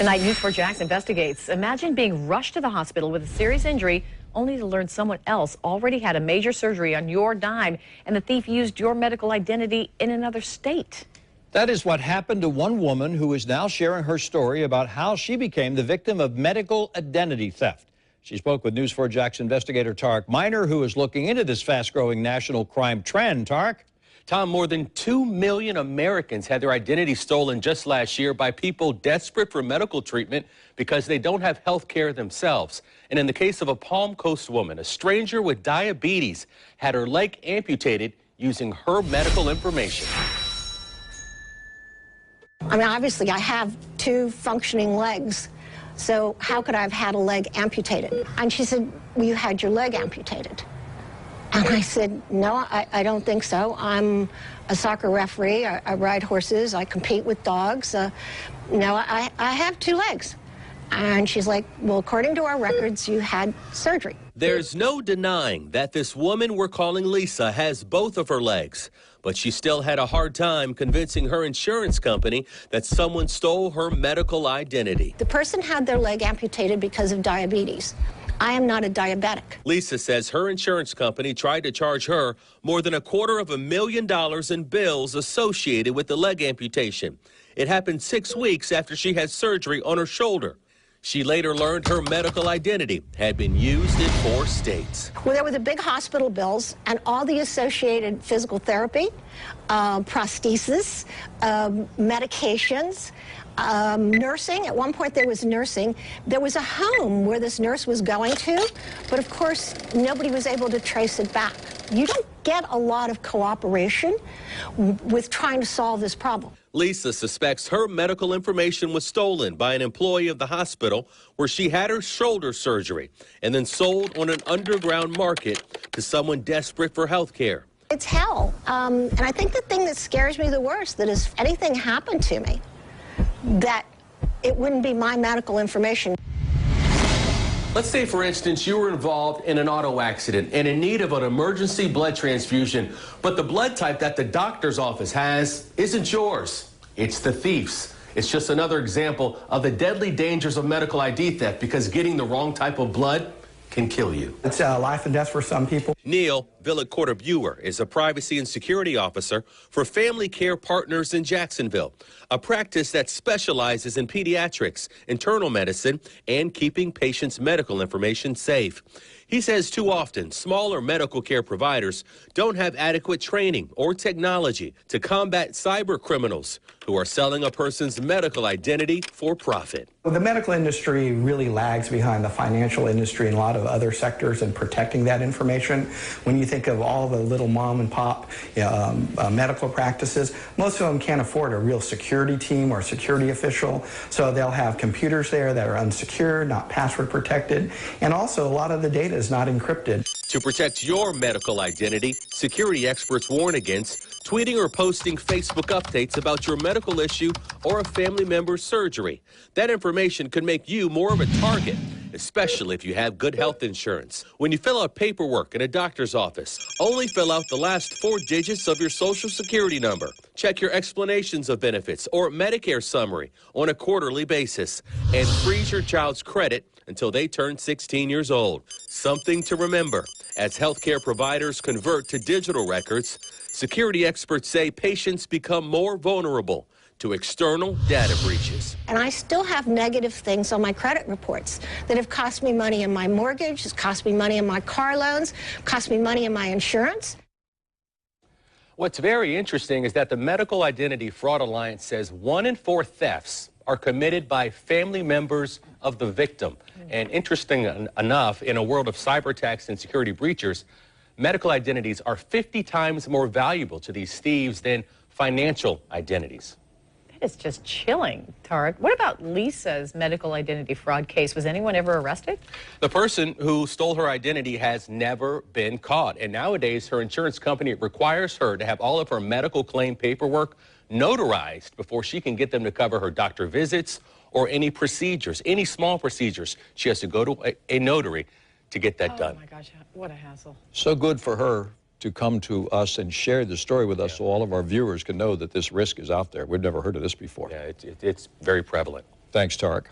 Tonight, News4 Jax investigates. Imagine being rushed to the hospital with a serious injury only to learn someone else already had a major surgery on your dime and the thief used your medical identity in another state. That is what happened to one woman who is now sharing her story about how she became the victim of medical identity theft. She spoke with News4 Jax investigator Tarek Miner, who is looking into this fast-growing national crime trend. Tarek? Tom, more than 2 million Americans had their identity stolen just last year by people desperate for medical treatment because they don't have health care themselves. And in the case of a Palm Coast woman, a stranger with diabetes had her leg amputated using her medical information. I mean, obviously, I have 2 functioning legs, so how could I have had a leg amputated? And she said, well, you had your leg amputated. And I said, no, I don't think so. I'm a soccer referee. I ride horses. I compete with dogs. No, I have 2 legs. And she's like, well, according to our records, you had surgery. There's no denying that this woman we're calling Lisa has both of her legs, but she still had a hard time convincing her insurance company that someone stole her medical identity. The person had their leg amputated because of diabetes. I am not a diabetic. Lisa says her insurance company tried to charge her more than $250,000 in bills associated with the leg amputation. It happened 6 weeks after she had surgery on her shoulder. She later learned her medical identity had been used in 4 states. Well, there were the big hospital bills and all the associated physical therapy, prosthesis, medications, nursing. At one point there was nursing. There was a home where this nurse was going to, but of course nobody was able to trace it back. You don't get a lot of cooperation with trying to solve this problem. Lisa suspects her medical information was stolen by an employee of the hospital where she had her shoulder surgery and then sold on an underground market to someone desperate for health care. It's hell. And I think the thing that scares me the worst, that if anything happened to me, that it wouldn't be my medical information. Let's say, for instance, you were involved in an auto accident and in need of an emergency blood transfusion, but the blood type that the doctor's office has isn't yours. It's the thief's. It's just another example of the deadly dangers of medical ID theft, because getting the wrong type of blood can kill you. It's life and death for some people. Neil Villicorder-Buer is a privacy and security officer for Family Care Partners in Jacksonville, a practice that specializes in pediatrics, internal medicine, and keeping patients' medical information safe. He says too often, smaller medical care providers don't have adequate training or technology to combat cyber criminals who are selling a person's medical identity for profit. The medical industry really lags behind the financial industry and a lot of other sectors in protecting that information. When you think of all the little mom and pop medical practices, most of them can't afford a real security team or security official, so they'll have computers there that are unsecured, not password protected, and also a lot of the data is not encrypted. To protect your medical identity, security experts warn against tweeting or posting Facebook updates about your medical issue or a family member's surgery. That information could make you more of a target, especially if you have good health insurance. When you fill out paperwork in a doctor's office, only fill out the last 4 digits of your Social Security number. Check your explanations of benefits or Medicare summary on a quarterly basis, and freeze your child's credit until they turn 16 years old. Something to remember. As healthcare providers convert to digital records, security experts say patients become more vulnerable to external data breaches. And I still have negative things on my credit reports that have cost me money in my mortgage, has cost me money in my car loans, cost me money in my insurance. What's very interesting is that the Medical Identity Fraud Alliance says 1 in 4 thefts are committed by family members of the victim. And interesting enough, in a world of cyber attacks and security breaches, medical identities are 50 times more valuable to these thieves than financial identities. That is just chilling, Tarek. What about Lisa's medical identity fraud case? Was anyone ever arrested? The person who stole her identity has never been caught. And nowadays, her insurance company requires her to have all of her medical claim paperwork notarized before she can get them to cover her doctor visits or any procedures, any small procedures. She has to go to a notary to get that done. Oh my gosh, what a hassle. So good for her to come to us and share the story with us so all of our viewers can know that this risk is out there. We've never heard of this before. Yeah, it's very prevalent. Thanks, Tarek.